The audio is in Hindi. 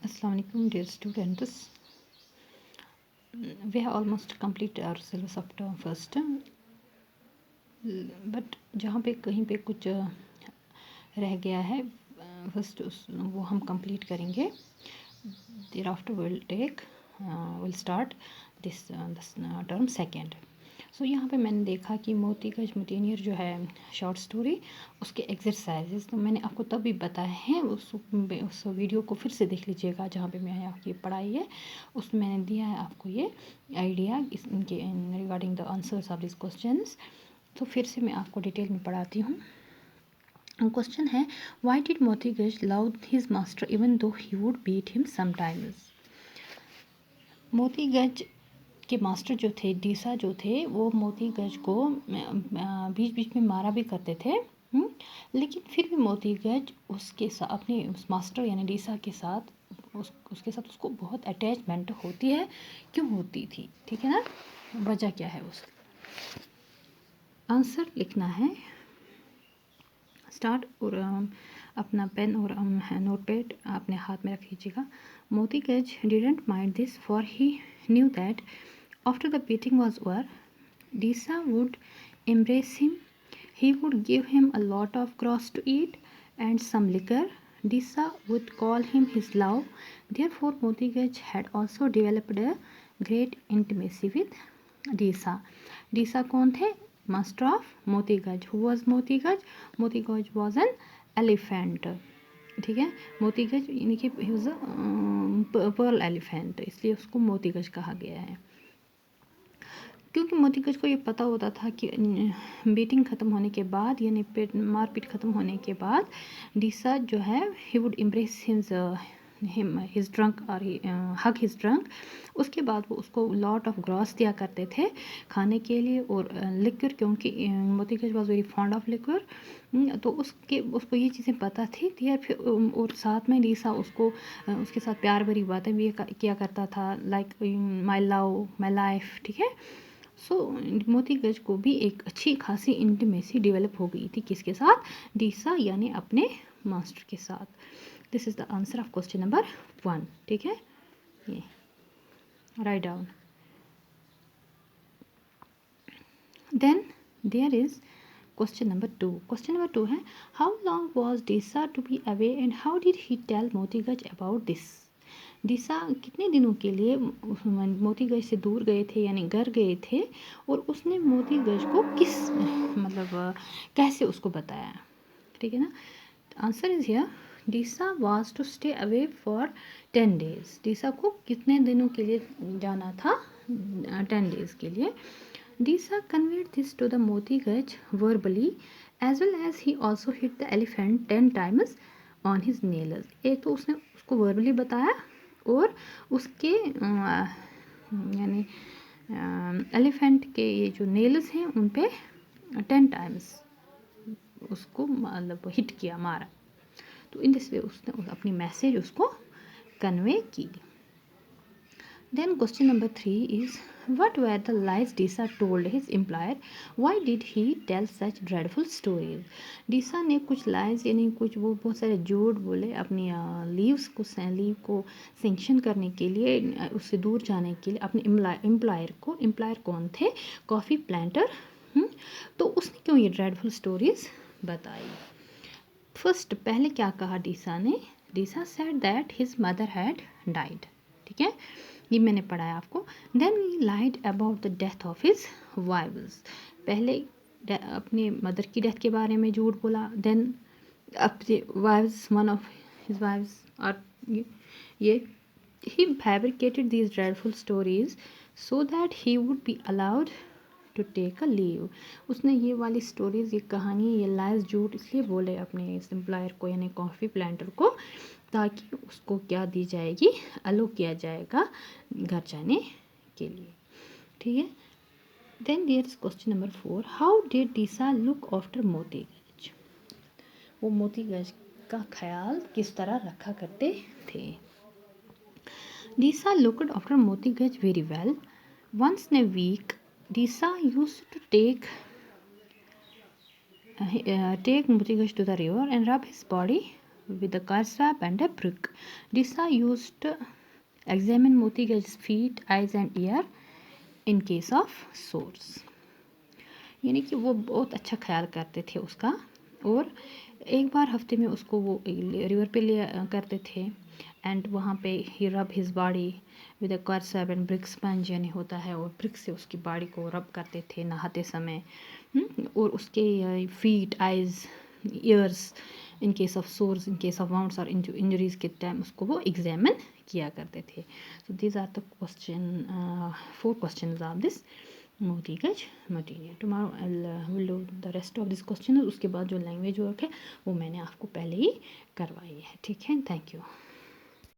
Assalamu alaikum dear students. We have almost completed our syllabus of term first, but जहाँ पे कहीं पे कुछ रह गया है फर्स्ट वो हम कंप्लीट करेंगे. Thereafter we'll start this term second. सो यहाँ पे मैंने देखा कि मोती गज मुतीनियर जो है शॉर्ट स्टोरी उसके एक्सरसाइजेस तो मैंने आपको तब भी बताए हैं. उस वीडियो को फिर से देख लीजिएगा जहाँ पे मैंने आपकी पढ़ाई है. उसमें मैंने दिया है आपको ये आइडिया इनके regarding the answers of this questions. तो फिर से मैं आपको डिटेल में पढ़ाती हूँ. क्वेश्चन है, वाई डिड मोती गज love his master even though he would beat him sometimes. Moti Gaj के मास्टर जो थे डीसा जो थे वो मोती गज को बीच बीच में मारा भी करते थे. लेकिन फिर भी मोती गज उसके साथ अपने उस मास्टर यानी डीसा के साथ उसके साथ उसको बहुत अटैचमेंट होती है. क्यों होती थी, ठीक है ना, वजह क्या है उस आंसर लिखना है. स्टार्ट और अपना पेन और नोट पैड अपने हाथ में रख लीजिएगा. मोती गज didn't mind this for he knew that after the beating was over, Disa would embrace him. He would give him a lot of grass to eat and some liquor. Disa would call him his love. Therefore, Motigaj had also developed a great intimacy with Disa. Disa कौन थे? Master of Motigaj. Who was Motigaj? Motigaj was an elephant. ठीक है, मोतीगज यानी कि he was a pearl elephant, इसलिए उसको मोतीगज कहा गया है. क्योंकि मोतीगज को ये पता होता था कि बीटिंग ख़त्म होने के बाद यानी मारपीट ख़त्म होने के बाद डीसा जो है he would embrace his drunk और हग हिज ड्रंक. उसके बाद वो उसको लॉट ऑफ ग्रॉस दिया करते थे खाने के लिए और लिक्विड, क्योंकि Moti Guj was very fond of liquid. तो उसको ये चीज़ें पता थी. फिर और साथ में डीसा उसके साथ प्यार भरी बातें भी किया करता था, like my love my life. ठीक है, सो मोतीगज को भी एक अच्छी खासी इंटीमेसी डेवलप हो गई थी. किसके साथ? डीसा यानी अपने मास्टर के साथ. This is the answer of question number 1. ठीक है, ये write down. Then there is question number 2. Question number 2 है, how long was Deesa to be away and how did he tell Moti Guj about this. Deesa कितने दिनों के लिए मोतीगज से दूर गए थे यानी घर गए थे और उसने मोतीगज को किस कैसे उसको बताया. ठीक है ना. Answer is here, Deesa was to stay away for 10 days. Deesa को कितने दिनों के लिए जाना था? 10 days के लिए. Deesa conveyed this to the Moti Guj verbally as well as he also hit the elephant 10 times on his nails. एक तो उसने उसको वर्बली बताया और उसके यानी एलिफेंट के ये जो नेल्स हैं उन पे 10 times उसको हिट किया, मारा. तो इन दिस वे उसने अपनी मैसेज उसको कन्वे की. Then question number 3 is, what were the lies Disa told his employer? Why did he tell such dreadful stories? डीसा ने कुछ लाइज यानी कुछ वो बहुत सारे झूठ बोले अपनी लीव को सेंक्शन करने के लिए, उससे दूर जाने के लिए अपने एम्प्लॉयर को. एम्प्लॉयर कौन थे? Coffee planter. तो उसने क्यों ये ड्रेडफुल स्टोरीज बताई? फर्स्ट पहले क्या कहा डीसा ने? Deesa said that his mother had died. ठीक है, ये मैंने पढ़ाया आपको. Then he lied about the death of his wives. पहले अपने मदर की डेथ के बारे में झूठ बोला. देन अपने wives, one of his wives और ये he fabricated these dreadful stories so that he would be allowed to take a leave. उसने ये वाली स्टोरीज, ये कहानी, ये लाइज झूठ इसलिए बोले अपने एम्प्लॉयर को यानी कॉफ़ी प्लांटर को, ताकि उसको क्या दी जाएगी, अलो किया जाएगा घर जाने के लिए. ठीक है. Then there is question number 4, how did Deesa look after Moti Guj. वो मोतीगज का ख्याल किस तरह रखा करते थे? Deesa looked after Moti Guj very well. Once in a week Disa used to take Motigaj to the river and rub his body with a car swab and a brick. Disa used to examine Moti Gaj's feet, eyes and ear in case of sores. यानी कि वो बहुत अच्छा ख्याल करते थे उसका, और एक बार हफ्ते में उसको वो रिवर पे ले करते थे, एंड वहाँ पे ही रब his body with a car swab and brick sponge यानी होता है, और ब्रिक से उसकी बॉडी को रब करते थे नहाते समय, और उसके feet, eyes, ears in case of sores, in case of wounds और इंजरीज के टाइम उसको वो एग्जामिन किया करते थे. So these are the question, 4 questions of this Moti Gaj material. Tomorrow will do the rest of this question. उसके बाद जो लैंग्वेज वर्क है वो मैंने आपको पहले ही करवाई है. ठीक है, थैंक यू.